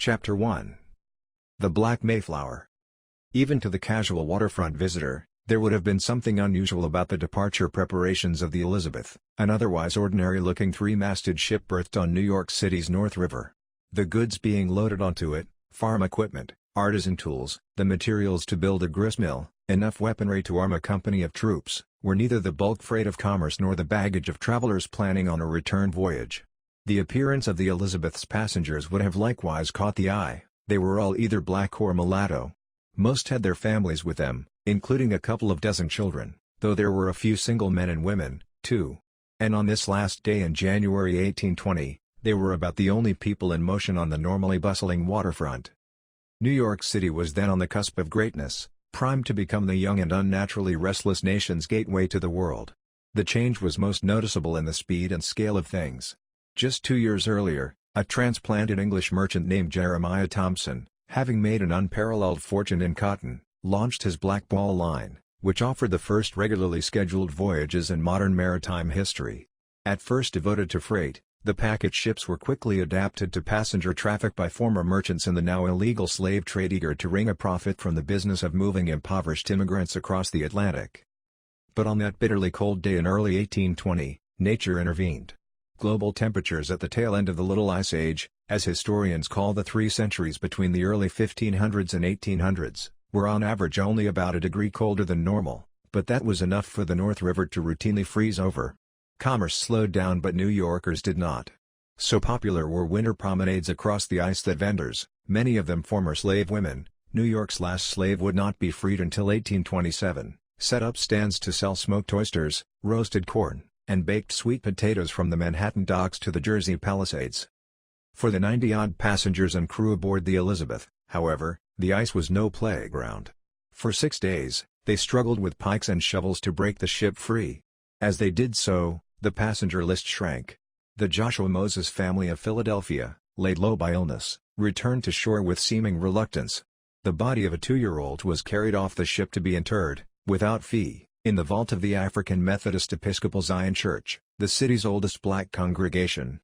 Chapter 1. The Black Mayflower. Even to the casual waterfront visitor, there would have been something unusual about the departure preparations of the Elizabeth, an otherwise ordinary-looking three-masted ship berthed on New York City's North River. The goods being loaded onto it, farm equipment, artisan tools, the materials to build a gristmill, enough weaponry to arm a company of troops, were neither the bulk freight of commerce nor the baggage of travelers planning on a return voyage. The appearance of the Elizabeth's passengers would have likewise caught the eye. They were all either black or mulatto. Most had their families with them, including a couple of dozen children, though there were a few single men and women, too. And on this last day in January 1820, they were about the only people in motion on the normally bustling waterfront. New York City was then on the cusp of greatness, primed to become the young and unnaturally restless nation's gateway to the world. The change was most noticeable in the speed and scale of things. Just 2 years earlier, a transplanted English merchant named Jeremiah Thompson, having made an unparalleled fortune in cotton, launched his Black Ball line, which offered the first regularly scheduled voyages in modern maritime history. At first devoted to freight, the packet ships were quickly adapted to passenger traffic by former merchants in the now illegal slave trade eager to wring a profit from the business of moving impoverished immigrants across the Atlantic. But on that bitterly cold day in early 1820, nature intervened. Global temperatures at the tail end of the Little Ice Age, as historians call the 3 centuries between the early 1500s and 1800s, were on average only about a degree colder than normal, but that was enough for the North River to routinely freeze over. Commerce slowed down but New Yorkers did not. So popular were winter promenades across the ice that vendors, many of them former slave women, New York's last slave would not be freed until 1827, set up stands to sell smoked oysters, roasted corn, and baked sweet potatoes from the Manhattan docks to the Jersey Palisades. For the 90-odd passengers and crew aboard the Elizabeth, however, the ice was no playground. For 6 days, they struggled with pikes and shovels to break the ship free. As they did so, the passenger list shrank. The Joshua Moses family of Philadelphia, laid low by illness, returned to shore with seeming reluctance. The body of a 2-year-old was carried off the ship to be interred, without fee, in the vault of the African Methodist Episcopal Zion Church, the city's oldest black congregation.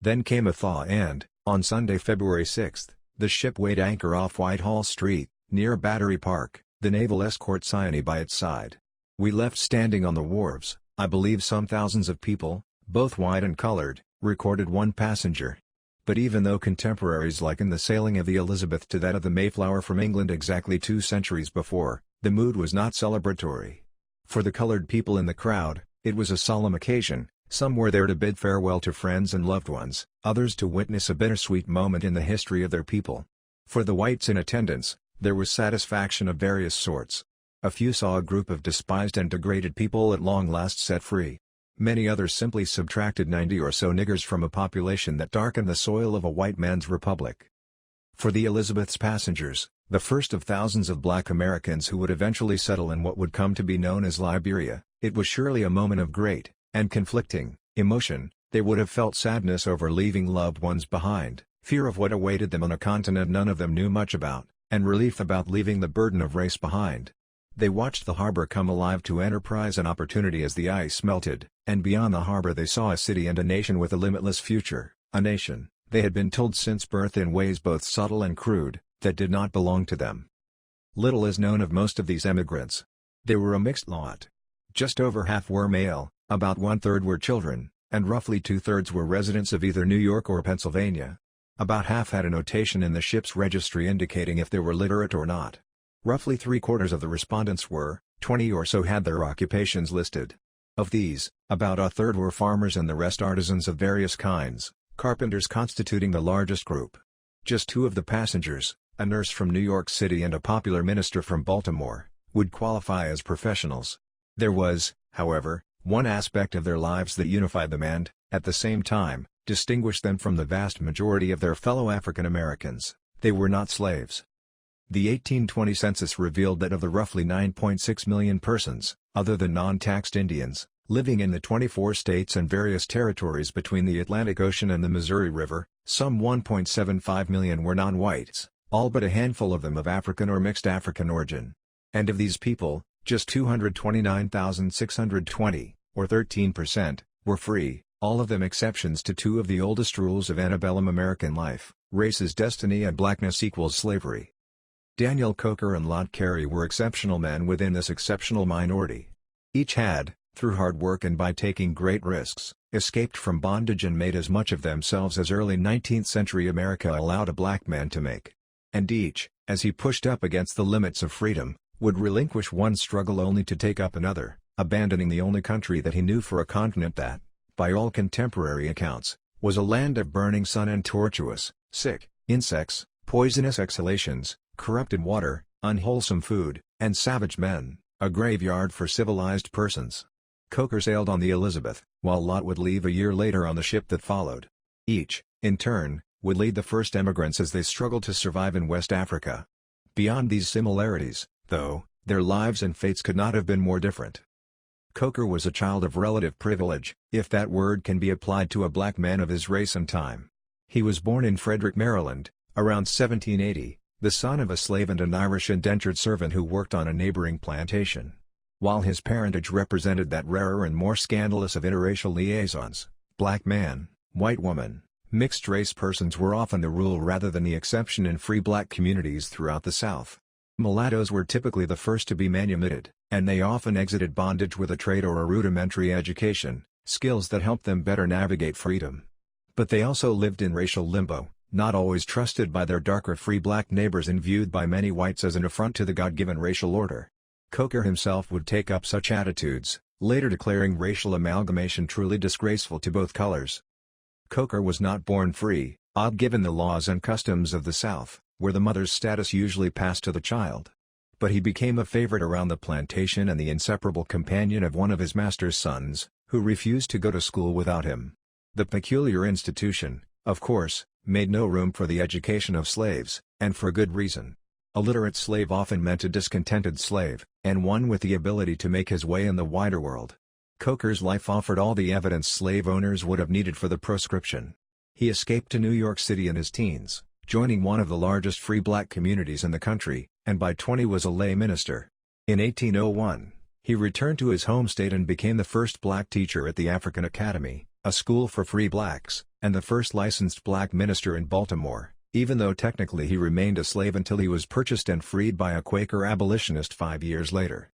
Then came a thaw and, on Sunday, February 6, the ship weighed anchor off Whitehall Street, near Battery Park, the naval escort Cyane by its side. We left standing on the wharves, I believe some thousands of people, both white and colored, recorded one passenger. But even though contemporaries liken the sailing of the Elizabeth to that of the Mayflower from England exactly 2 centuries before, the mood was not celebratory. For the colored people in the crowd, it was a solemn occasion. Some were there to bid farewell to friends and loved ones, others to witness a bittersweet moment in the history of their people. For the whites in attendance, there was satisfaction of various sorts. A few saw a group of despised and degraded people at long last set free. Many others simply subtracted 90 or so niggers from a population that darkened the soil of a white man's republic. For the Elizabeth's passengers, the first of thousands of black Americans who would eventually settle in what would come to be known as Liberia, it was surely a moment of great, and conflicting, emotion. They would have felt sadness over leaving loved ones behind, fear of what awaited them on a continent none of them knew much about, and relief about leaving the burden of race behind. They watched the harbor come alive to enterprise and opportunity as the ice melted, and beyond the harbor they saw a city and a nation with a limitless future, a nation, they had been told since birth in ways both subtle and crude, that did not belong to them. Little is known of most of these emigrants. They were a mixed lot. Just over half were male, about 1/3 were children, and roughly 2/3 were residents of either New York or Pennsylvania. About half had a notation in the ship's registry indicating if they were literate or not. Roughly 3/4 of the respondents were, 20 or so had their occupations listed. Of these, about 1/3 were farmers and the rest artisans of various kinds, carpenters constituting the largest group. Just 2 of the passengers, a nurse from New York City and a popular minister from Baltimore, would qualify as professionals. There was, however, one aspect of their lives that unified them and, at the same time, distinguished them from the vast majority of their fellow African Americans: they were not slaves. The 1820 census revealed that of the roughly 9.6 million persons, other than non-taxed Indians, living in the 24 states and various territories between the Atlantic Ocean and the Missouri River, some 1.75 million were non-whites, all but a handful of them of African or mixed African origin. And of these people, just 229,620, or 13%, were free, all of them exceptions to two of the oldest rules of antebellum American life: race is destiny and blackness equals slavery. Daniel Coker and Lot Carey were exceptional men within this exceptional minority. Each had, through hard work and by taking great risks, escaped from bondage and made as much of themselves as early 19th century America allowed a black man to make. And each, as he pushed up against the limits of freedom, would relinquish one struggle only to take up another, abandoning the only country that he knew for a continent that, by all contemporary accounts, was a land of burning sun and tortuous, sick, insects, poisonous exhalations, corrupted water, unwholesome food, and savage men, a graveyard for civilized persons. Coker sailed on the Elizabeth, while Lot would leave a year later on the ship that followed. Each, in turn, would lead the first emigrants as they struggled to survive in West Africa. Beyond these similarities, though, their lives and fates could not have been more different. Coker was a child of relative privilege, if that word can be applied to a black man of his race and time. He was born in Frederick, Maryland, around 1780, the son of a slave and an Irish indentured servant who worked on a neighboring plantation. While his parentage represented that rarer and more scandalous of interracial liaisons, black man, white woman, mixed-race persons were often the rule rather than the exception in free black communities throughout the South. Mulattoes were typically the first to be manumitted, and they often exited bondage with a trade or a rudimentary education, skills that helped them better navigate freedom. But they also lived in racial limbo, not always trusted by their darker free black neighbors and viewed by many whites as an affront to the God-given racial order. Coker himself would take up such attitudes, later declaring racial amalgamation truly disgraceful to both colors. Coker was not born free, odd given the laws and customs of the South, where the mother's status usually passed to the child. But he became a favorite around the plantation and the inseparable companion of one of his master's sons, who refused to go to school without him. The peculiar institution, of course, made no room for the education of slaves, and for good reason. A literate slave often meant a discontented slave, and one with the ability to make his way in the wider world. Coker's life offered all the evidence slave owners would have needed for the proscription. He escaped to New York City in his teens, joining one of the largest free black communities in the country, and by 20 was a lay minister. In 1801, he returned to his home state and became the first black teacher at the African Academy, a school for free blacks, and the first licensed black minister in Baltimore, even though technically he remained a slave until he was purchased and freed by a Quaker abolitionist 5 years later.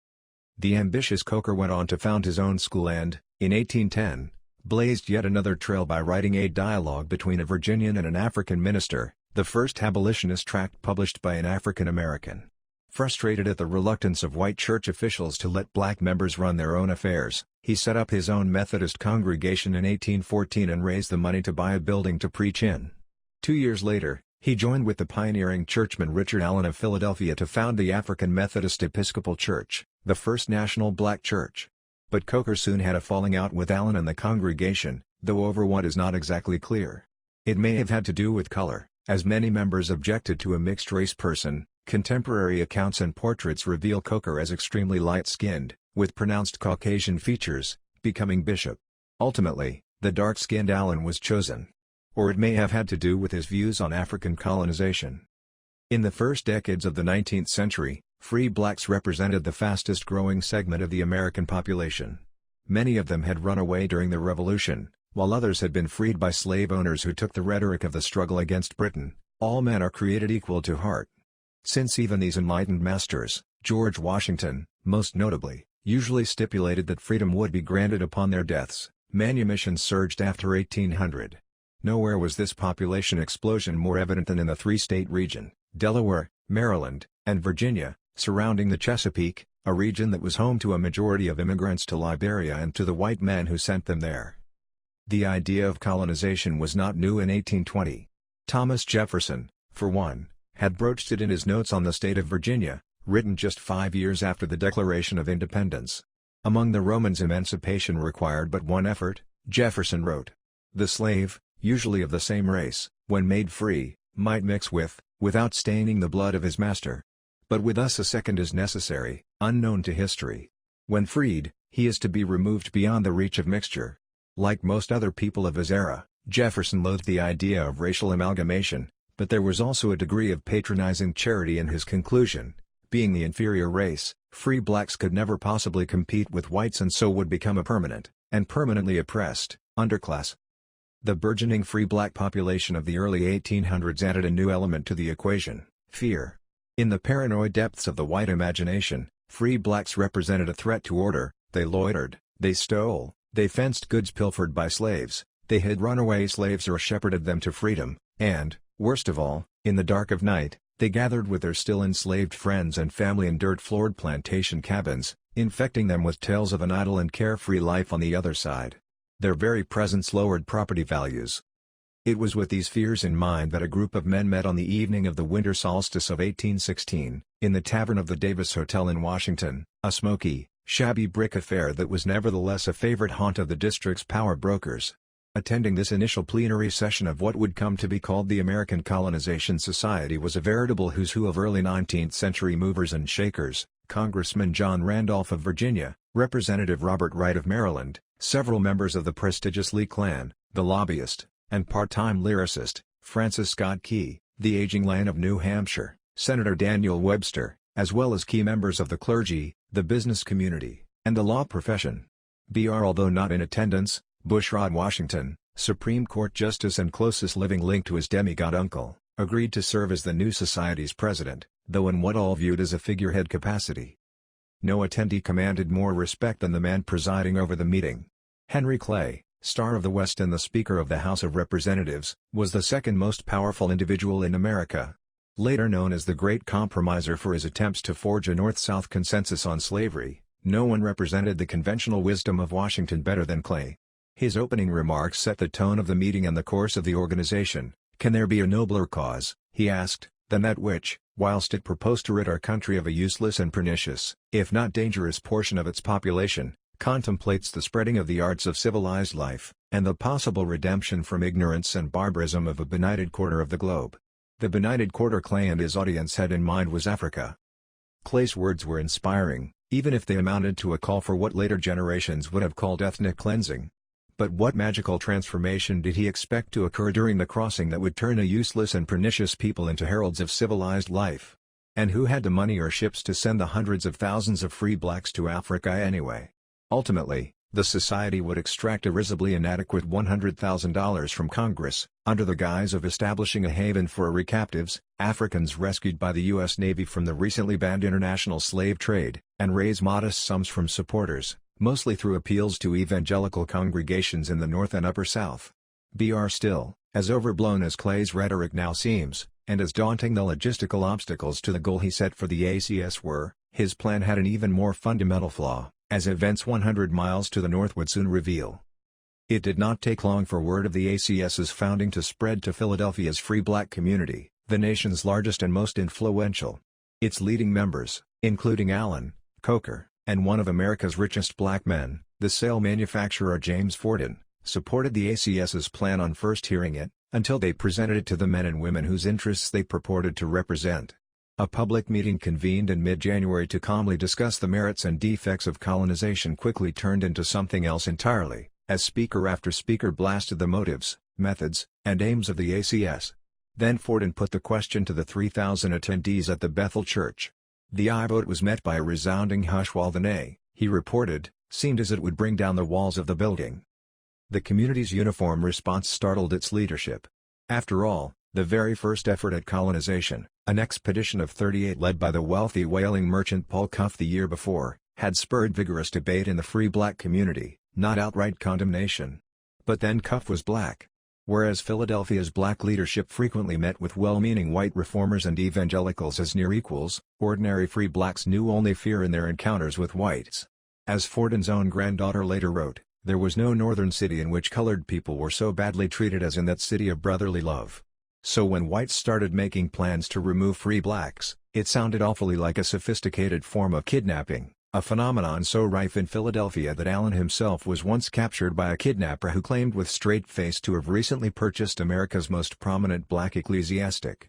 The ambitious Coker went on to found his own school and, in 1810, blazed yet another trail by writing a dialogue between a Virginian and an African minister, the first abolitionist tract published by an African American. Frustrated at the reluctance of white church officials to let black members run their own affairs, he set up his own Methodist congregation in 1814 and raised the money to buy a building to preach in. 2 years later, he joined with the pioneering churchman Richard Allen of Philadelphia to found the African Methodist Episcopal Church, the first national black church. But Coker soon had a falling out with Allen and the congregation, though over what is not exactly clear. It may have had to do with color, as many members objected to a mixed-race person. Contemporary accounts and portraits reveal Coker as extremely light-skinned, with pronounced Caucasian features, becoming bishop. Ultimately, the dark-skinned Allen was chosen. Or it may have had to do with his views on African colonization. In the first decades of the 19th century, free blacks represented the fastest-growing segment of the American population. Many of them had run away during the Revolution, while others had been freed by slave owners who took the rhetoric of the struggle against Britain, "All men are created equal to heart." Since even these enlightened masters, George Washington, most notably, usually stipulated that freedom would be granted upon their deaths, manumissions surged after 1800. Nowhere was this population explosion more evident than in the three-state region, Delaware, Maryland, and Virginia, surrounding the Chesapeake, a region that was home to a majority of immigrants to Liberia and to the white men who sent them there. The idea of colonization was not new in 1820. Thomas Jefferson, for one, had broached it in his Notes on the State of Virginia, written just 5 years after the Declaration of Independence. Among the Romans emancipation required but one effort, Jefferson wrote. The slave, usually of the same race, when made free, might mix with, without staining the blood of his master. But with us a second is necessary, unknown to history. When freed, he is to be removed beyond the reach of mixture. Like most other people of his era, Jefferson loathed the idea of racial amalgamation, but there was also a degree of patronizing charity in his conclusion. Being the inferior race, free blacks could never possibly compete with whites and so would become a permanent, and permanently oppressed, underclass. The burgeoning free black population of the early 1800s added a new element to the equation: fear. In the paranoid depths of the white imagination, free blacks represented a threat to order. They loitered, they stole, they fenced goods pilfered by slaves, they hid runaway slaves or shepherded them to freedom, and, worst of all, in the dark of night, they gathered with their still enslaved friends and family in dirt-floored plantation cabins, infecting them with tales of an idle and carefree life on the other side. Their very presence lowered property values. It was with these fears in mind that a group of men met on the evening of the winter solstice of 1816, in the tavern of the Davis Hotel in Washington, a smoky, shabby brick affair that was nevertheless a favorite haunt of the district's power brokers. Attending this initial plenary session of what would come to be called the American Colonization Society was a veritable who's who of early 19th century movers and shakers: Congressman John Randolph of Virginia, Representative Robert Wright of Maryland, several members of the prestigious Lee clan, the lobbyist, and part-time lyricist, Francis Scott Key, the aging Lan of New Hampshire, Senator Daniel Webster, as well as key members of the clergy, the business community, and the law profession. Although not in attendance, Bushrod Washington, Supreme Court Justice and closest living link to his demigod uncle, agreed to serve as the new society's president, though in what all viewed as a figurehead capacity. No attendee commanded more respect than the man presiding over the meeting. Henry Clay, Star of the West and the Speaker of the House of Representatives, was the second most powerful individual in America. Later known as the Great Compromiser for his attempts to forge a North-South consensus on slavery, no one represented the conventional wisdom of Washington better than Clay. His opening remarks set the tone of the meeting and the course of the organization. "Can there be a nobler cause," he asked, "than that which, whilst it proposed to rid our country of a useless and pernicious, if not dangerous portion of its population, contemplates the spreading of the arts of civilized life, and the possible redemption from ignorance and barbarism of a benighted quarter of the globe?" The benighted quarter Clay and his audience had in mind was Africa. Clay's words were inspiring, even if they amounted to a call for what later generations would have called ethnic cleansing. But what magical transformation did he expect to occur during the crossing that would turn a useless and pernicious people into heralds of civilized life? And who had the money or ships to send the hundreds of thousands of free blacks to Africa anyway? Ultimately, the society would extract a risibly inadequate $100,000 from Congress, under the guise of establishing a haven for recaptives, Africans rescued by the U.S. Navy from the recently banned international slave trade, and raise modest sums from supporters, mostly through appeals to evangelical congregations in the North and Upper South. Still, as overblown as Clay's rhetoric now seems, and as daunting the logistical obstacles to the goal he set for the ACS were, his plan had an even more fundamental flaw, as events 100 miles to the north would soon reveal. It did not take long for word of the ACS's founding to spread to Philadelphia's free black community, the nation's largest and most influential. Its leading members, including Allen, Coker, and one of America's richest black men, the sail manufacturer James Fordin, supported the ACS's plan on first hearing it, until they presented it to the men and women whose interests they purported to represent. A public meeting convened in mid-January to calmly discuss the merits and defects of colonization quickly turned into something else entirely, as speaker after speaker blasted the motives, methods, and aims of the ACS. Then Fordin put the question to the 3,000 attendees at the Bethel Church. The aye vote was met by a resounding hush while the nay, he reported, seemed as it would bring down the walls of the building. The community's uniform response startled its leadership. After all, the very first effort at colonization, an expedition of 38 led by the wealthy whaling merchant Paul Cuff the year before, had spurred vigorous debate in the free black community, not outright condemnation. But then Cuff was black. Whereas Philadelphia's black leadership frequently met with well-meaning white reformers and evangelicals as near equals, ordinary free blacks knew only fear in their encounters with whites. As Fordin's own granddaughter later wrote, there was no northern city in which colored people were so badly treated as in that city of brotherly love. So when whites started making plans to remove free blacks, it sounded awfully like a sophisticated form of kidnapping. A phenomenon so rife in Philadelphia that Allen himself was once captured by a kidnapper who claimed with straight face to have recently purchased America's most prominent black ecclesiastic.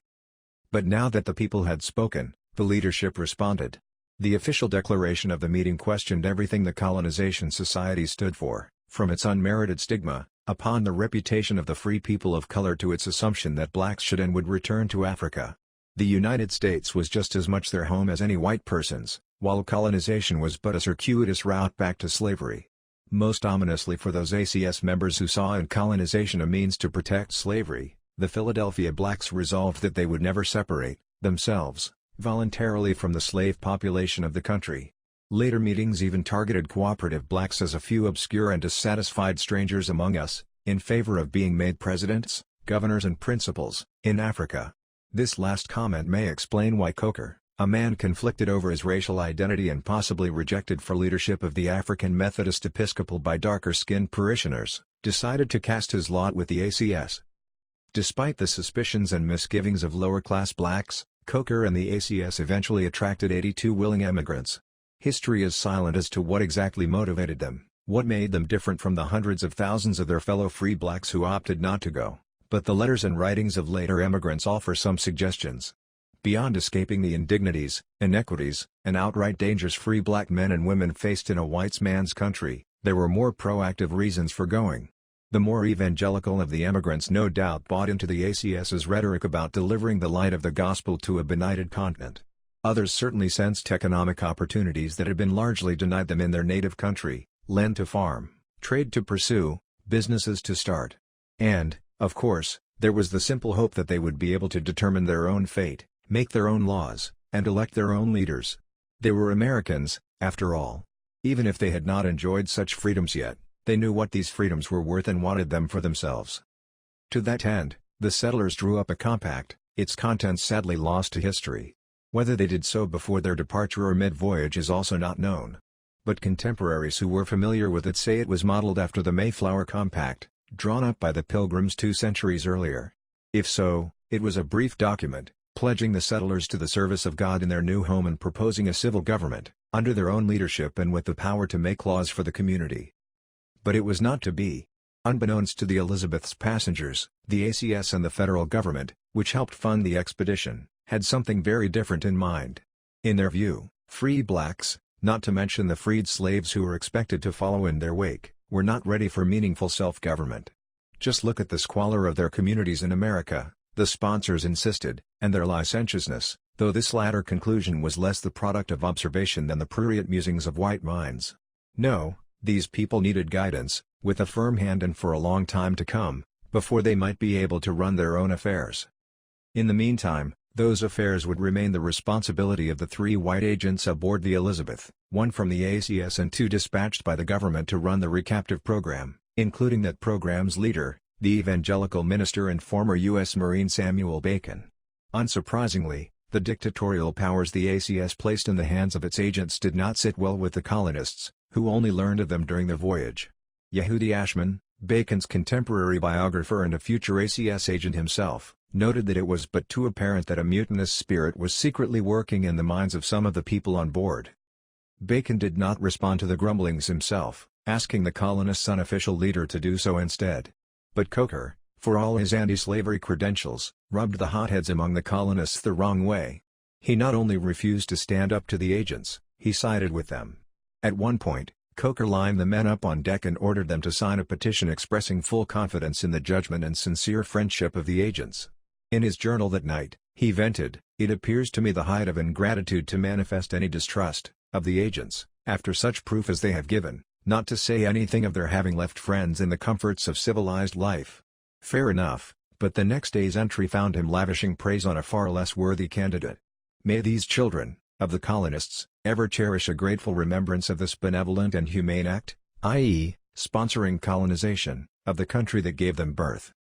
But now that the people had spoken, the leadership responded. The official declaration of the meeting questioned everything the Colonization Society stood for, from its unmerited stigma upon the reputation of the free people of color to its assumption that blacks should and would return to Africa. The United States was just as much their home as any white person's, while colonization was but a circuitous route back to slavery. Most ominously for those ACS members who saw in colonization a means to protect slavery, the Philadelphia blacks resolved that they would never separate themselves voluntarily from the slave population of the country. Later meetings even targeted cooperative blacks as a few obscure and dissatisfied strangers among us, in favor of being made presidents, governors and principals, in Africa. This last comment may explain why Coker, a man conflicted over his racial identity and possibly rejected for leadership of the African Methodist Episcopal by darker-skinned parishioners, decided to cast his lot with the ACS. Despite the suspicions and misgivings of lower-class blacks, Coker and the ACS eventually attracted 82 willing emigrants. History is silent as to what exactly motivated them, what made them different from the hundreds of thousands of their fellow free blacks who opted not to go, but the letters and writings of later emigrants offer some suggestions. Beyond escaping the indignities, inequities, and outright dangers free black men and women faced in a white man's country, there were more proactive reasons for going. The more evangelical of the emigrants no doubt bought into the ACS's rhetoric about delivering the light of the gospel to a benighted continent. Others certainly sensed economic opportunities that had been largely denied them in their native country: land to farm, trade to pursue, businesses to start. And, of course, there was the simple hope that they would be able to determine their own fate, make their own laws, and elect their own leaders. They were Americans, after all. Even if they had not enjoyed such freedoms yet, they knew what these freedoms were worth and wanted them for themselves. To that end, the settlers drew up a compact, its contents sadly lost to history. Whether they did so before their departure or mid-voyage is also not known. But contemporaries who were familiar with it say it was modeled after the Mayflower Compact, drawn up by the Pilgrims 2 centuries earlier. If so, it was a brief document, pledging the settlers to the service of God in their new home and proposing a civil government, under their own leadership and with the power to make laws for the community. But it was not to be. Unbeknownst to the Elizabeth's passengers, the ACS and the federal government, which helped fund the expedition, had something very different in mind. In their view, free blacks, not to mention the freed slaves who were expected to follow in their wake, were not ready for meaningful self-government. Just look at the squalor of their communities in America, the sponsors insisted, and their licentiousness, though this latter conclusion was less the product of observation than the prurient musings of white minds. No, these people needed guidance, with a firm hand and for a long time to come, before they might be able to run their own affairs. In the meantime, those affairs would remain the responsibility of the 3 white agents aboard the Elizabeth, 1 from the ACS and 2 dispatched by the government to run the recaptive program, including that program's leader, the evangelical minister and former U.S. Marine Samuel Bacon. Unsurprisingly, the dictatorial powers the ACS placed in the hands of its agents did not sit well with the colonists, who only learned of them during the voyage. Yehudi Ashman, Bacon's contemporary biographer and a future ACS agent himself, noted that it was but too apparent that a mutinous spirit was secretly working in the minds of some of the people on board. Bacon did not respond to the grumblings himself, asking the colonists' unofficial leader to do so instead. But Coker, for all his anti-slavery credentials, rubbed the hotheads among the colonists the wrong way. He not only refused to stand up to the agents, he sided with them. At one point, Coker lined the men up on deck and ordered them to sign a petition expressing full confidence in the judgment and sincere friendship of the agents. In his journal that night, he vented, "It appears to me the height of ingratitude to manifest any distrust of the agents, after such proof as they have given, not to say anything of their having left friends in the comforts of civilized life." Fair enough, but the next day's entry found him lavishing praise on a far less worthy candidate. May these children, of the colonists, ever cherish a grateful remembrance of this benevolent and humane act, i.e., sponsoring colonization, of the country that gave them birth.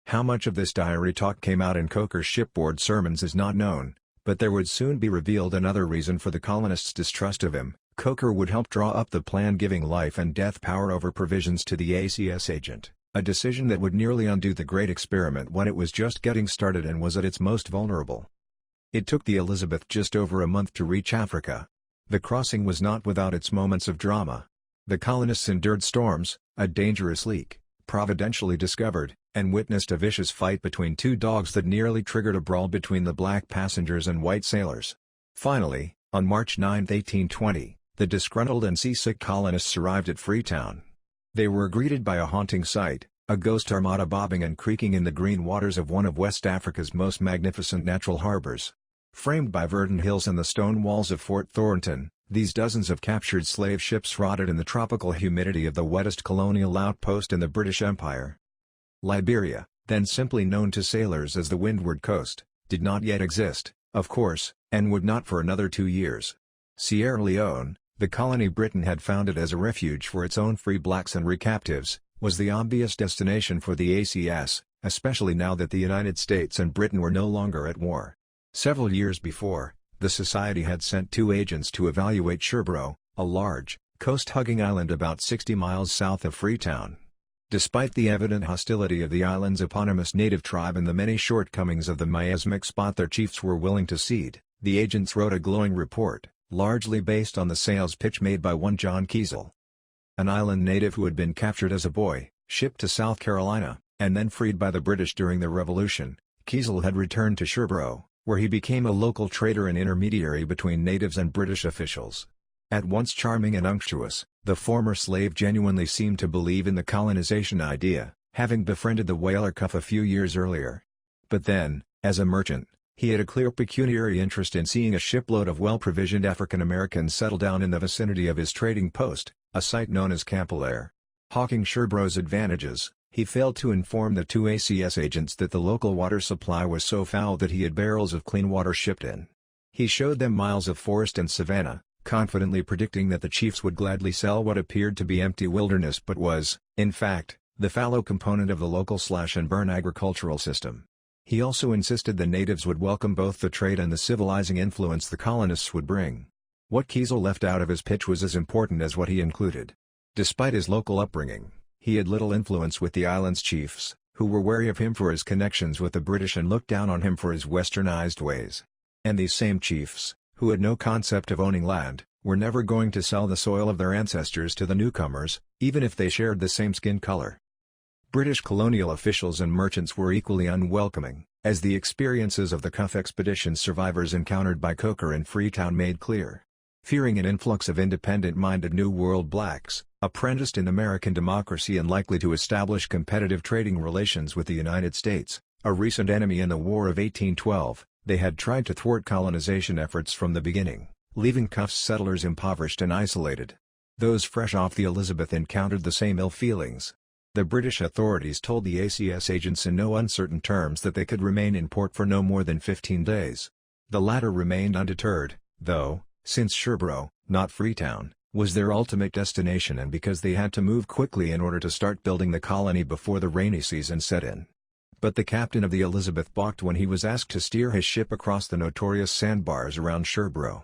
How much of this diary talk came out in Coker's shipboard sermons is not known, but there would soon be revealed another reason for the colonists' distrust of him. Coker would help draw up the plan giving life and death power over provisions to the ACS agent, a decision that would nearly undo the great experiment when it was just getting started and was at its most vulnerable. It took the Elizabeth just over a month to reach Africa. The crossing was not without its moments of drama. The colonists endured storms, a dangerous leak, providentially discovered, and witnessed a vicious fight between 2 dogs that nearly triggered a brawl between the black passengers and white sailors. Finally, on March 9, 1820, the disgruntled and seasick colonists arrived at Freetown. They were greeted by a haunting sight, a ghost armada bobbing and creaking in the green waters of one of West Africa's most magnificent natural harbors. Framed by verdant hills and the stone walls of Fort Thornton, These dozens of captured slave ships rotted in the tropical humidity of the wettest colonial outpost in the British Empire. Liberia, then simply known to sailors as the Windward Coast, did not yet exist, of course, and would not for another 2 years. Sierra Leone, the colony Britain had founded as a refuge for its own free blacks and recaptives, was the obvious destination for the ACS, especially now that the United States and Britain were no longer at war. Several years before, the Society had sent 2 agents to evaluate Sherbro, a large, coast-hugging island about 60 miles south of Freetown. Despite the evident hostility of the island's eponymous native tribe and the many shortcomings of the miasmic spot their chiefs were willing to cede, the agents wrote a glowing report, largely based on the sales pitch made by one John Kiesel. An island native who had been captured as a boy, shipped to South Carolina, and then freed by the British during the Revolution, Kiesel had returned to Sherbro, where he became a local trader and intermediary between natives and British officials. At once charming and unctuous, the former slave genuinely seemed to believe in the colonization idea, having befriended the whaler Cuff a few years earlier. But then, as a merchant, he had a clear pecuniary interest in seeing a shipload of well-provisioned African Americans settle down in the vicinity of his trading post, a site known as Camp Alair. Hawking Sherbro's advantages, he failed to inform the 2 ACS agents that the local water supply was so foul that he had barrels of clean water shipped in. He showed them miles of forest and savanna, confidently predicting that the chiefs would gladly sell what appeared to be empty wilderness but was, in fact, the fallow component of the local slash-and-burn agricultural system. He also insisted the natives would welcome both the trade and the civilizing influence the colonists would bring. What Kiesel left out of his pitch was as important as what he included. Despite his local upbringing, he had little influence with the island's chiefs, who were wary of him for his connections with the British and looked down on him for his westernized ways. And these same chiefs, who had no concept of owning land, were never going to sell the soil of their ancestors to the newcomers, even if they shared the same skin color. British colonial officials and merchants were equally unwelcoming, as the experiences of the Cuff expedition survivors encountered by Coker in Freetown made clear. Fearing an influx of independent-minded New World blacks, apprenticed in American democracy and likely to establish competitive trading relations with the United States, a recent enemy in the War of 1812, they had tried to thwart colonization efforts from the beginning, leaving Cuff's settlers impoverished and isolated. Those fresh off the Elizabeth encountered the same ill feelings. The British authorities told the ACS agents in no uncertain terms that they could remain in port for no more than 15 days. The latter remained undeterred, though, since Sherbro, not Freetown, was their ultimate destination and because they had to move quickly in order to start building the colony before the rainy season set in. But the captain of the Elizabeth balked when he was asked to steer his ship across the notorious sandbars around Sherbro.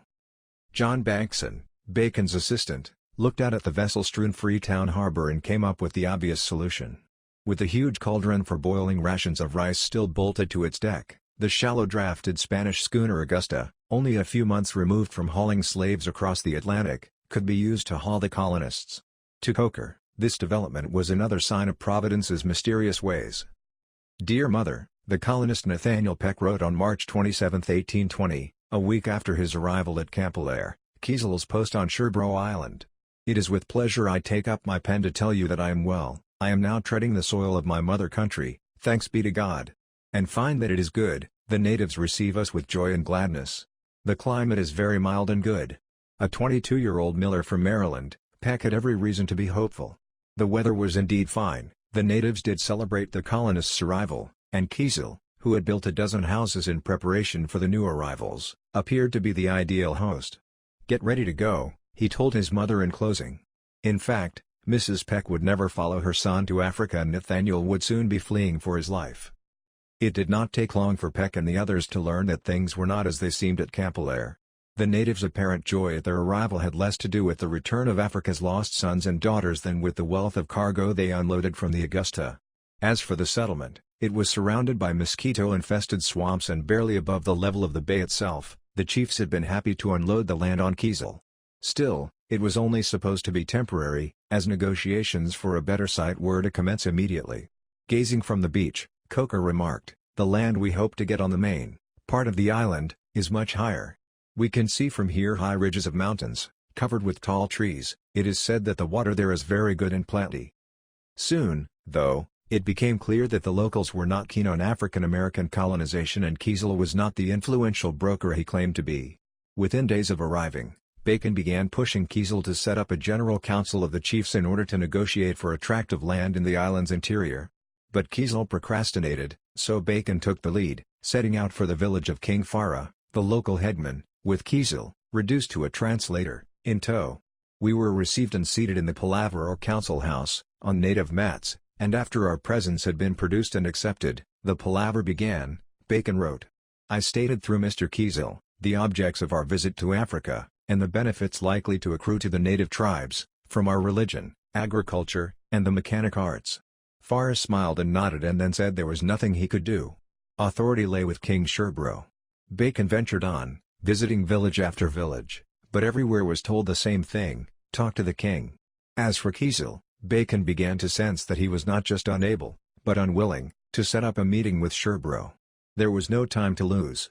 John Bankson, Bacon's assistant, looked out at the vessel-strewn Freetown harbor and came up with the obvious solution. With the huge cauldron for boiling rations of rice still bolted to its deck, the shallow-drafted Spanish schooner Augusta, only a few months removed from hauling slaves across the Atlantic, could be used to haul the colonists. To Coker, this development was another sign of Providence's mysterious ways. "Dear Mother," the colonist Nathaniel Peck wrote on March 27, 1820, a week after his arrival at Camp Alair, Kiesel's post on Sherbro Island. "It is with pleasure I take up my pen to tell you that I am well. I am now treading the soil of my mother country, thanks be to God. And find that it is good, the natives receive us with joy and gladness. The climate is very mild and good." A 22-year-old miller from Maryland, Peck had every reason to be hopeful. The weather was indeed fine, the natives did celebrate the colonists' arrival, and Kiesel, who had built a dozen houses in preparation for the new arrivals, appeared to be the ideal host. "Get ready to go," he told his mother in closing. In fact, Mrs. Peck would never follow her son to Africa and Nathaniel would soon be fleeing for his life. It did not take long for Peck and the others to learn that things were not as they seemed at Camp Alair. The natives' apparent joy at their arrival had less to do with the return of Africa's lost sons and daughters than with the wealth of cargo they unloaded from the Augusta. As for the settlement, it was surrounded by mosquito-infested swamps and barely above the level of the bay itself. The chiefs had been happy to unload the land on Kiesel. Still, it was only supposed to be temporary, as negotiations for a better site were to commence immediately. Gazing from the beach, Coker remarked, "The land we hope to get on the main part of the island is much higher. We can see from here high ridges of mountains, covered with tall trees. It is said that the water there is very good and plenty." Soon, though, it became clear that the locals were not keen on African American colonization and Kiesel was not the influential broker he claimed to be. Within days of arriving, Bacon began pushing Kiesel to set up a general council of the chiefs in order to negotiate for a tract of land in the island's interior. But Kiesel procrastinated, so Bacon took the lead, setting out for the village of King Farah, the local headman, with Kiesel, reduced to a translator, in tow. We were received and seated in the palaver or council house, on native mats, and after our presents had been produced and accepted, the palaver began. Bacon wrote. I stated through Mr. Kiesel, the objects of our visit to Africa, and the benefits likely to accrue to the native tribes, from our religion, agriculture, and the mechanic arts. Farah smiled and nodded and then said there was nothing he could do. Authority lay with King Sherbro. Bacon ventured on, visiting village after village, but everywhere was told the same thing, talk to the king. As for Kiesel, Bacon began to sense that he was not just unable, but unwilling, to set up a meeting with Sherbro. There was no time to lose.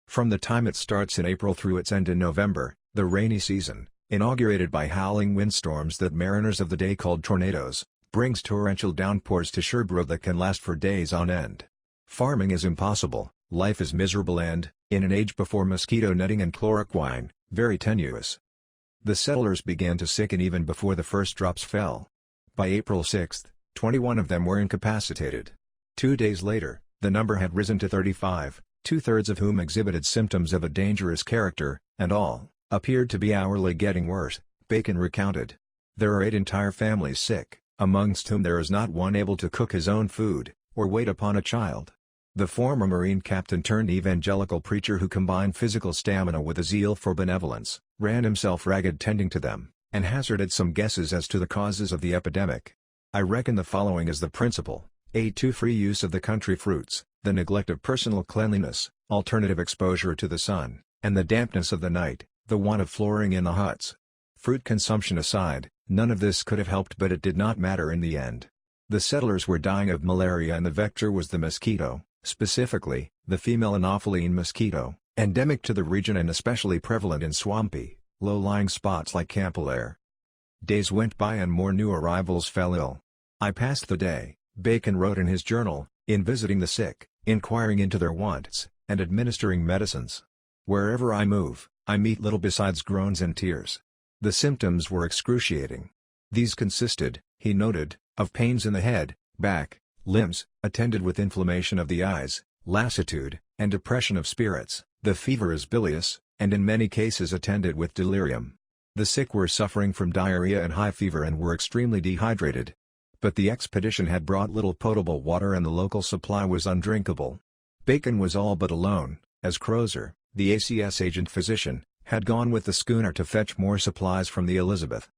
From the time it starts in April through its end in November, the rainy season, inaugurated by howling windstorms that mariners of the day called tornadoes, brings torrential downpours to Sherbro that can last for days on end. Farming is impossible, life is miserable and, in an age before mosquito netting and chloroquine, very tenuous. The settlers began to sicken even before the first drops fell. By April 6, 21 of them were incapacitated. 2 days later, the number had risen to 35, 2/3 of whom exhibited symptoms of a dangerous character, and all appeared to be hourly getting worse, Bacon recounted. There are 8 entire families sick, amongst whom there is not one able to cook his own food, or wait upon a child. The former Marine captain turned evangelical preacher who combined physical stamina with a zeal for benevolence, ran himself ragged tending to them, and hazarded some guesses as to the causes of the epidemic. I reckon the following as the principal: too free use of the country fruits, the neglect of personal cleanliness, alternative exposure to the sun, and the dampness of the night, the want of flooring in the huts. Fruit consumption aside, none of this could have helped, but it did not matter in the end. The settlers were dying of malaria and the vector was the mosquito, specifically, the female Anopheline mosquito, endemic to the region and especially prevalent in swampy, low-lying spots like Campellaire. Days went by and more new arrivals fell ill. I passed the day, Bacon wrote in his journal, in visiting the sick, inquiring into their wants, and administering medicines. Wherever I move, I meet little besides groans and tears. The symptoms were excruciating. These consisted, he noted, of pains in the head, back, limbs, attended with inflammation of the eyes, lassitude, and depression of spirits. The fever is bilious, and in many cases attended with delirium. The sick were suffering from diarrhea and high fever and were extremely dehydrated. But the expedition had brought little potable water and the local supply was undrinkable. Bacon was all but alone, as Crozer, the ACS agent physician, had gone with the schooner to fetch more supplies from the Elizabeth.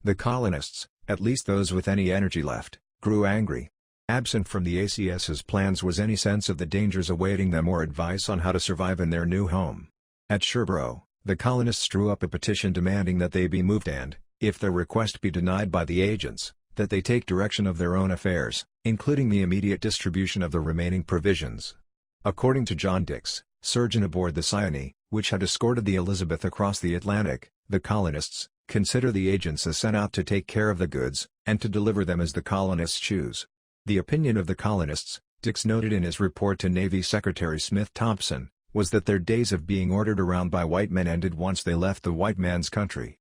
The colonists, at least those with any energy left, grew angry. Absent from the ACS's plans was any sense of the dangers awaiting them or advice on how to survive in their new home. At Sherbro, the colonists drew up a petition demanding that they be moved and, if their request be denied by the agents, that they take direction of their own affairs, including the immediate distribution of the remaining provisions. According to John Dix, surgeon aboard the Cyane, which had escorted the Elizabeth across the Atlantic, the colonists consider the agents as sent out to take care of the goods, and to deliver them as the colonists choose. The opinion of the colonists, Dix noted in his report to Navy Secretary Smith Thompson, was that their days of being ordered around by white men ended once they left the white man's country.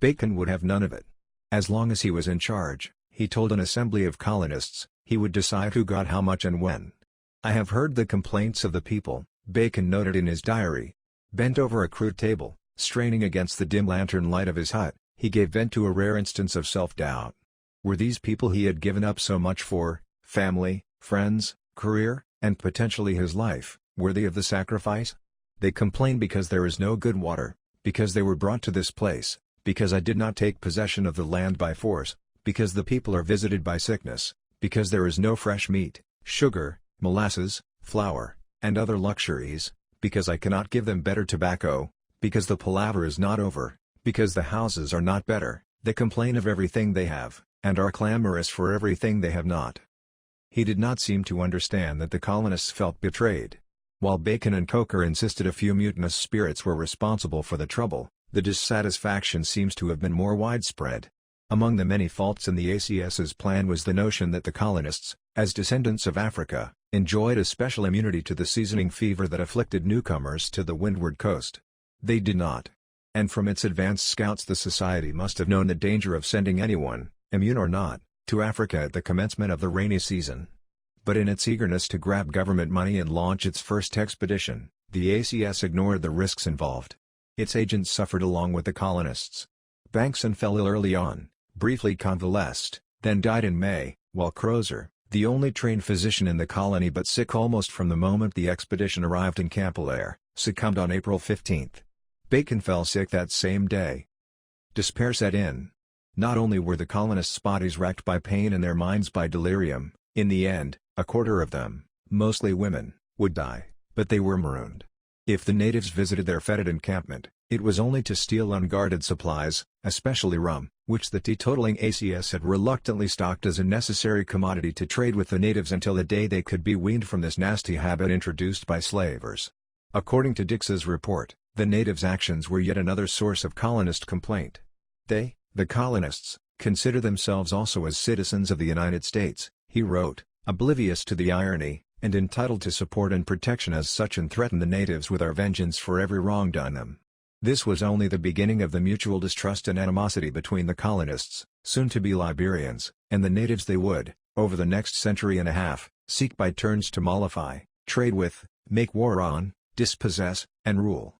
Bacon would have none of it. As long as he was in charge, he told an assembly of colonists, he would decide who got how much and when. I have heard the complaints of the people, Bacon noted in his diary. Bent over a crude table, straining against the dim lantern light of his hut, he gave vent to a rare instance of self-doubt. Were these people he had given up so much for, family, friends, career, and potentially his life, worthy of the sacrifice? They complain because there is no good water, because they were brought to this place, because I did not take possession of the land by force, because the people are visited by sickness, because there is no fresh meat, sugar, molasses, flour, and other luxuries, because I cannot give them better tobacco, because the palaver is not over, because the houses are not better. They complain of everything they have, and are clamorous for everything they have not. He did not seem to understand that the colonists felt betrayed. While Bacon and Coker insisted a few mutinous spirits were responsible for the trouble, the dissatisfaction seems to have been more widespread. Among the many faults in the ACS's plan was the notion that the colonists, as descendants of Africa, enjoyed a special immunity to the seasoning fever that afflicted newcomers to the windward coast. They did not. and from its advanced scouts the society must have known the danger of sending anyone, immune or not, to Africa at the commencement of the rainy season. But in its eagerness to grab government money and launch its first expedition, the ACS ignored the risks involved. Its agents suffered along with the colonists. Bankson fell ill early on, briefly convalesced, then died in May, while Crozer, the only trained physician in the colony but sick almost from the moment the expedition arrived in Camp Belair, succumbed on April 15. Bacon fell sick that same day. Despair set in. Not only were the colonists' bodies racked by pain and their minds by delirium, in the end, a quarter of them, mostly women, would die, but they were marooned. If the natives visited their fetid encampment, it was only to steal unguarded supplies, especially rum, which the teetotaling ACS had reluctantly stocked as a necessary commodity to trade with the natives until the day they could be weaned from this nasty habit introduced by slavers. According to Dix's report, the natives' actions were yet another source of colonist complaint. They, the colonists, consider themselves also as citizens of the United States, he wrote, oblivious to the irony, and entitled to support and protection as such, and threaten the natives with our vengeance for every wrong done them. This was only the beginning of the mutual distrust and animosity between the colonists, soon to be Liberians, and the natives. They would, over the next century and a half, seek by turns to mollify, trade with, make war on, dispossess, and rule.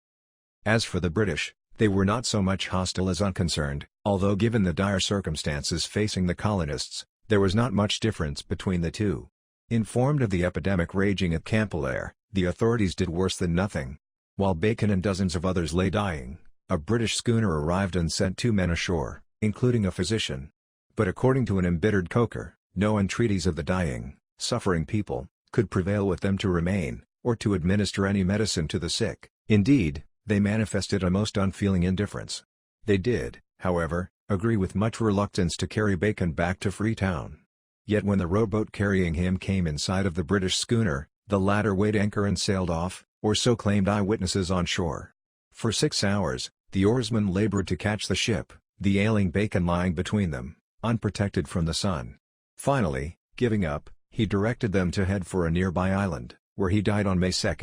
As for the British, they were not so much hostile as unconcerned, although given the dire circumstances facing the colonists, there was not much difference between the two. Informed of the epidemic raging at Camp Belair, the authorities did worse than nothing. While Bacon and dozens of others lay dying, a British schooner arrived and sent 2 men ashore, including a physician. But according to an embittered Coker, no entreaties of the dying, suffering people, could prevail with them to remain, or to administer any medicine to the sick. Indeed, they manifested a most unfeeling indifference. They did, however, agree with much reluctance to carry Bacon back to Freetown. Yet when the rowboat carrying him came in sight of the British schooner, the latter weighed anchor and sailed off, or so claimed eyewitnesses on shore. For 6 hours, the oarsmen labored to catch the ship, the ailing Bacon lying between them, unprotected from the sun. Finally, giving up, he directed them to head for a nearby island, where he died on May 2.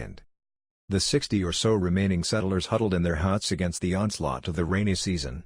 The 60 or so remaining settlers huddled in their huts against the onslaught of the rainy season.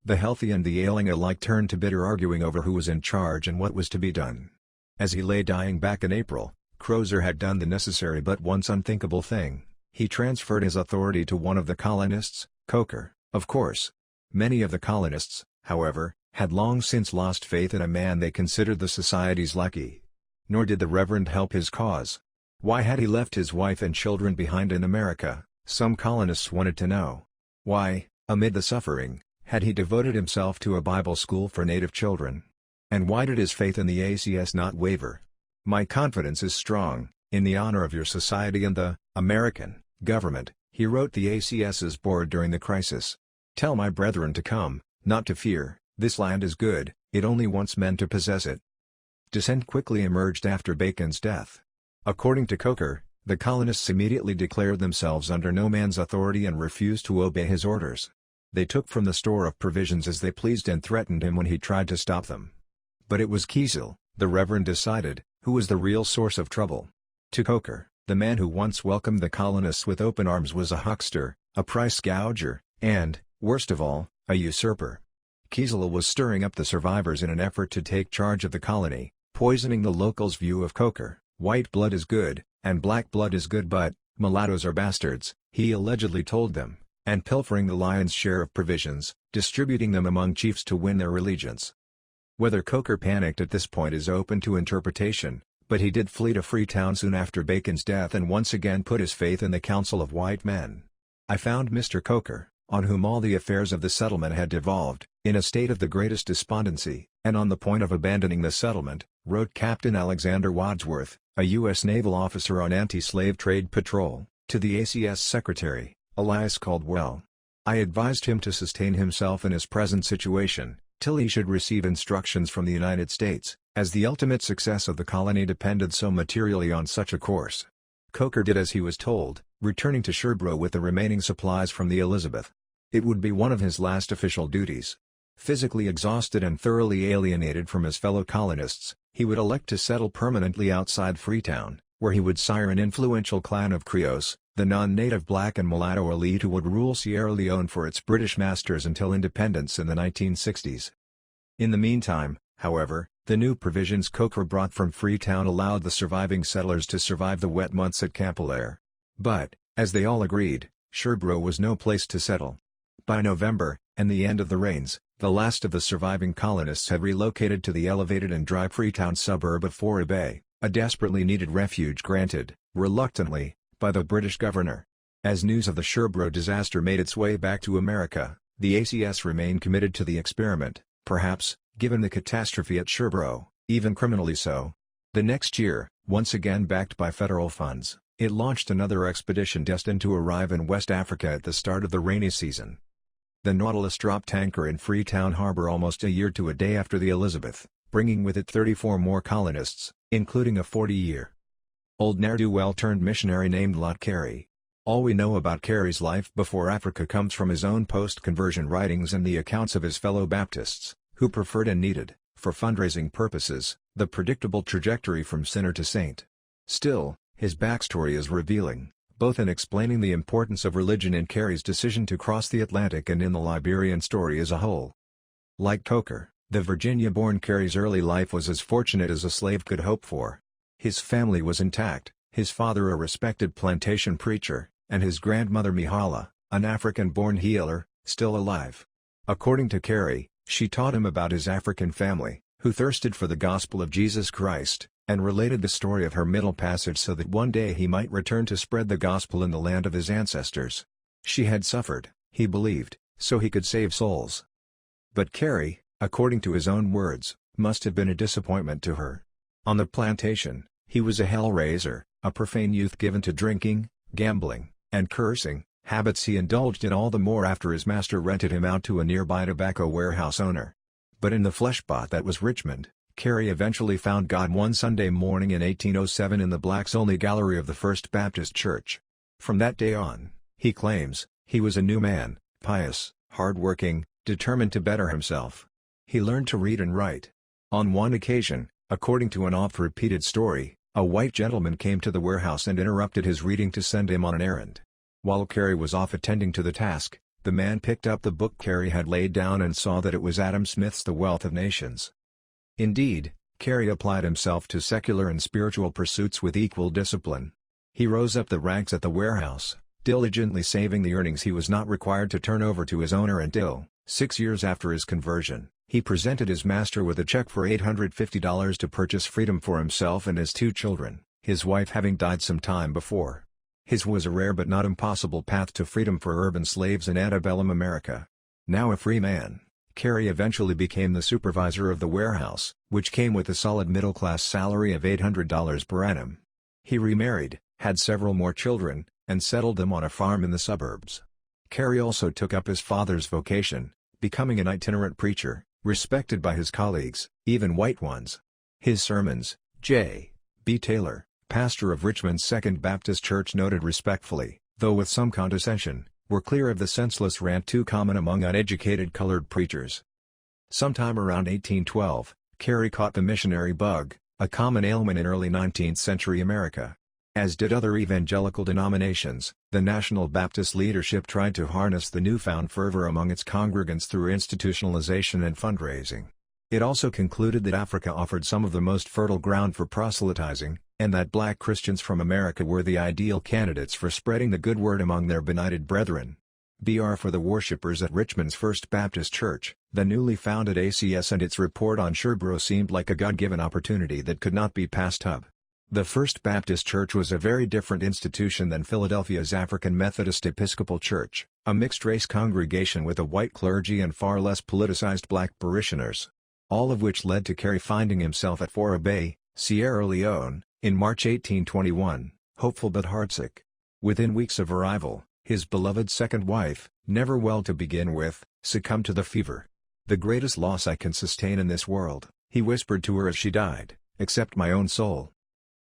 The healthy and the ailing alike turned to bitter arguing over who was in charge and what was to be done. As he lay dying back in April, Crozer had done the necessary but once unthinkable thing. He transferred his authority to one of the colonists, Coker, of course. Many of the colonists, however, had long since lost faith in a man they considered the society's lackey. Nor did the Reverend help his cause. Why had he left his wife and children behind in America, some colonists wanted to know. Why, amid the suffering, had he devoted himself to a Bible school for native children? And why did his faith in the ACS not waver? My confidence is strong, in the honor of your society and the American government, he wrote the ACS's board during the crisis. Tell my brethren to come, not to fear, this land is good, it only wants men to possess it. Dissent quickly emerged after Bacon's death. According to Coker, the colonists immediately declared themselves under no man's authority and refused to obey his orders. They took from the store of provisions as they pleased and threatened him when he tried to stop them. But it was Kiesel, the Reverend decided, who was the real source of trouble. To Coker, the man who once welcomed the colonists with open arms was a huckster, a price gouger, and, worst of all, a usurper. Kiesel was stirring up the survivors in an effort to take charge of the colony, poisoning the locals' view of Coker. White blood is good, and black blood is good, but mulattoes are bastards, he allegedly told them, and pilfering the lion's share of provisions, distributing them among chiefs to win their allegiance. Whether Coker panicked at this point is open to interpretation, but he did flee to Freetown soon after Bacon's death and once again put his faith in the counsel of white men. I found Mr. Coker, on whom all the affairs of the settlement had devolved, in a state of the greatest despondency, and on the point of abandoning the settlement, wrote Captain Alexander Wadsworth, a U.S. naval officer on anti-slave trade patrol, to the ACS secretary, Elias Caldwell. I advised him to sustain himself in his present situation, till he should receive instructions from the United States, as the ultimate success of the colony depended so materially on such a course. Coker did as he was told, returning to Sherbrooke with the remaining supplies from the Elizabeth. It would be one of his last official duties. Physically exhausted and thoroughly alienated from his fellow colonists, he would elect to settle permanently outside Freetown, where he would sire an influential clan of Creoles, the non-native black and mulatto elite who would rule Sierra Leone for its British masters until independence in the 1960s. In the meantime, however, the new provisions Coker brought from Freetown allowed the surviving settlers to survive the wet months at Camp Hilaire. But, as they all agreed, Sherbrooke was no place to settle. By November, and the end of the rains, the last of the surviving colonists had relocated to the elevated and dry Freetown suburb of Fourah Bay, a desperately needed refuge granted, reluctantly, by the British governor. As news of the Sherbrooke disaster made its way back to America, the ACS remained committed to the experiment, perhaps, given the catastrophe at Sherbrooke, even criminally so. The next year, once again backed by federal funds, it launched another expedition destined to arrive in West Africa at the start of the rainy season. The Nautilus dropped anchor in Freetown Harbor almost a year to a day after the Elizabeth, bringing with it 34 more colonists, including a 40-year-old ne'er-do-well turned missionary named Lot Carey. All we know about Carey's life before Africa comes from his own post-conversion writings and the accounts of his fellow Baptists, who preferred and needed, for fundraising purposes, the predictable trajectory from sinner to saint. Still, his backstory is revealing, both in explaining the importance of religion in Carey's decision to cross the Atlantic and in the Liberian story as a whole. Like Coker, the Virginia-born Carey's early life was as fortunate as a slave could hope for. His family was intact, his father a respected plantation preacher, and his grandmother Mihala, an African-born healer, still alive. According to Carey, she taught him about his African family, who thirsted for the gospel of Jesus Christ, and related the story of her middle passage so that one day he might return to spread the gospel in the land of his ancestors. She had suffered, he believed, so he could save souls. But Carey, according to his own words, must have been a disappointment to her. On the plantation, he was a hell-raiser, a profane youth given to drinking, gambling, and cursing, habits he indulged in all the more after his master rented him out to a nearby tobacco warehouse owner. But in the fleshpot that was Richmond, Carey eventually found God one Sunday morning in 1807 in the blacks-only gallery of the First Baptist Church. From that day on, he claims, he was a new man, pious, hard-working, determined to better himself. He learned to read and write. On one occasion, according to an oft-repeated story, a white gentleman came to the warehouse and interrupted his reading to send him on an errand. While Carey was off attending to the task, the man picked up the book Carey had laid down and saw that it was Adam Smith's The Wealth of Nations. Indeed, Carey applied himself to secular and spiritual pursuits with equal discipline. He rose up the ranks at the warehouse, diligently saving the earnings he was not required to turn over to his owner until, 6 years after his conversion, he presented his master with a check for $850 to purchase freedom for himself and his 2 children, his wife having died some time before. His was a rare but not impossible path to freedom for urban slaves in antebellum America. Now a free man, Carey eventually became the supervisor of the warehouse, which came with a solid middle-class salary of $800 per annum. He remarried, had several more children, and settled them on a farm in the suburbs. Carey also took up his father's vocation, becoming an itinerant preacher, respected by his colleagues, even white ones. His sermons, J. B. Taylor, pastor of Richmond's Second Baptist Church, noted respectfully, though with some condescension, were clear of the senseless rant too common among uneducated colored preachers. Sometime around 1812, Carey caught the missionary bug, a common ailment in early 19th-century America. As did other evangelical denominations, the National Baptist leadership tried to harness the newfound fervor among its congregants through institutionalization and fundraising. It also concluded that Africa offered some of the most fertile ground for proselytizing, and that black Christians from America were the ideal candidates for spreading the good word among their benighted brethren. Br for the worshippers at Richmond's First Baptist Church, the newly founded ACS and its report on Sherbrooke seemed like a God-given opportunity that could not be passed up. The First Baptist Church was a very different institution than Philadelphia's African Methodist Episcopal Church, a mixed-race congregation with a white clergy and far less politicized black parishioners. All of which led to Carey finding himself at Fourah Bay, Sierra Leone, in March 1821, hopeful but heartsick. Within weeks of arrival, his beloved second wife, never well to begin with, succumbed to the fever. "The greatest loss I can sustain in this world," he whispered to her as she died, "except my own soul."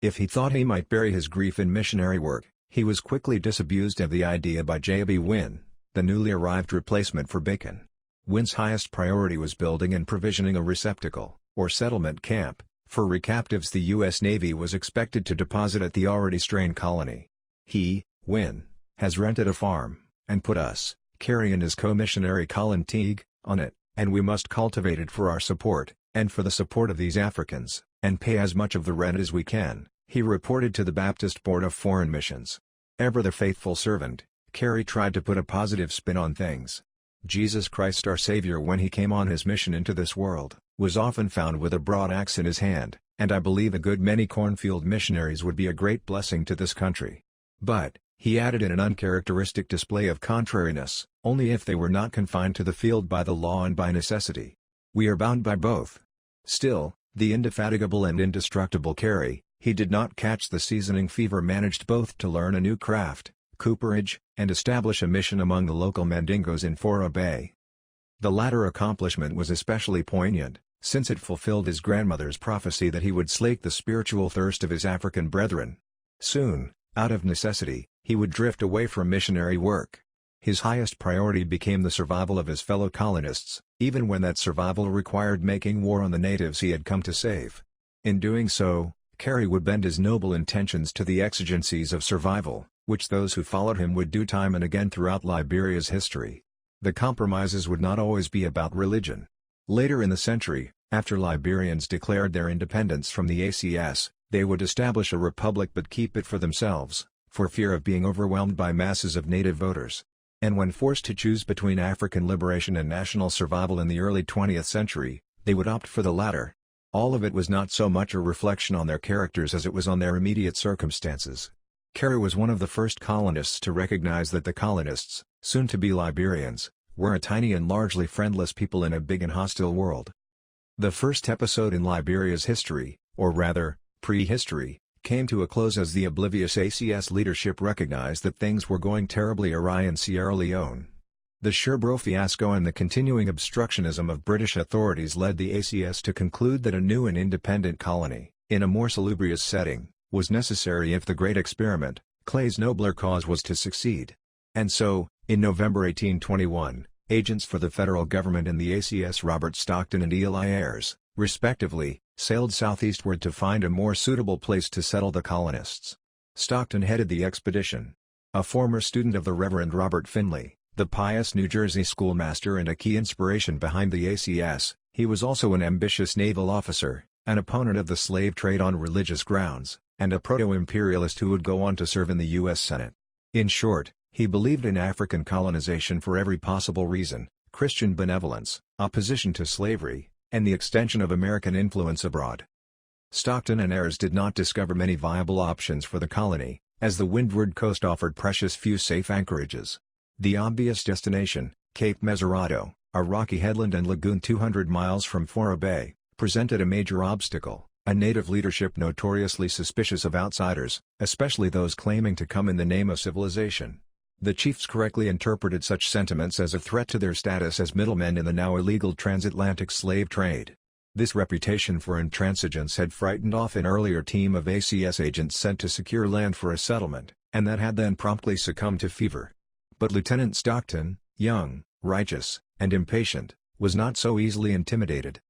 If he thought he might bury his grief in missionary work, he was quickly disabused of the idea by J.B. Wynne, the newly arrived replacement for Bacon. Wynne's highest priority was building and provisioning a receptacle, or settlement camp, for recaptives the U.S. Navy was expected to deposit at the already strained colony. He, Wynne, has rented a farm, and put us, Carey and his co-missionary Colin Teague, on it, and we must cultivate it for our support, and for the support of these Africans, and pay as much of the rent as we can," he reported to the Baptist Board of Foreign Missions. Ever the faithful servant, Carey tried to put a positive spin on things. Jesus Christ our Savior, when he came on his mission into this world, was often found with a broad axe in his hand, and I believe a good many cornfield missionaries would be a great blessing to this country. But, he added in an uncharacteristic display of contrariness, only if they were not confined to the field by the law and by necessity. We are bound by both. Still, the indefatigable and indestructible Carey, he did not catch the seasoning fever, managed both to learn a new craft, cooperage, and establish a mission among the local Mandingos in Fora Bay. The latter accomplishment was especially poignant, since it fulfilled his grandmother's prophecy that he would slake the spiritual thirst of his African brethren. Soon, out of necessity, he would drift away from missionary work. His highest priority became the survival of his fellow colonists, even when that survival required making war on the natives he had come to save. In doing so, Carey would bend his noble intentions to the exigencies of survival, which those who followed him would do time and again throughout Liberia's history. The compromises would not always be about religion. Later in the century, after Liberians declared their independence from the ACS, they would establish a republic but keep it for themselves, for fear of being overwhelmed by masses of native voters. And when forced to choose between African liberation and national survival in the early 20th century, they would opt for the latter. All of it was not so much a reflection on their characters as it was on their immediate circumstances. Carey was one of the first colonists to recognize that the colonists, soon to be Liberians, were a tiny and largely friendless people in a big and hostile world. The first episode in Liberia's history, or rather, prehistory, came to a close as the oblivious ACS leadership recognized that things were going terribly awry in Sierra Leone. The Sherbro fiasco and the continuing obstructionism of British authorities led the ACS to conclude that a new and independent colony, in a more salubrious setting, was necessary if the great experiment, Clay's nobler cause, was to succeed. And so, in November 1821, agents for the federal government and the ACS, Robert Stockton and Eli Ayres, respectively, sailed southeastward to find a more suitable place to settle the colonists. Stockton headed the expedition. A former student of the Reverend Robert Finley, the pious New Jersey schoolmaster and a key inspiration behind the ACS, he was also an ambitious naval officer, an opponent of the slave trade on religious grounds, and a proto-imperialist who would go on to serve in the U.S. Senate. In short, he believed in African colonization for every possible reason: Christian benevolence, opposition to slavery, and the extension of American influence abroad. Stockton and Ayres did not discover many viable options for the colony, as the windward coast offered precious few safe anchorages. The obvious destination, Cape Mesurado, a rocky headland and lagoon 200 miles from Fora Bay, presented a major obstacle: a native leadership notoriously suspicious of outsiders, especially those claiming to come in the name of civilization. The chiefs correctly interpreted such sentiments as a threat to their status as middlemen in the now illegal transatlantic slave trade. This reputation for intransigence had frightened off an earlier team of ACS agents sent to secure land for a settlement, and that had then promptly succumbed to fever. But Lieutenant Stockton, young, righteous, and impatient, was not so easily intimidated.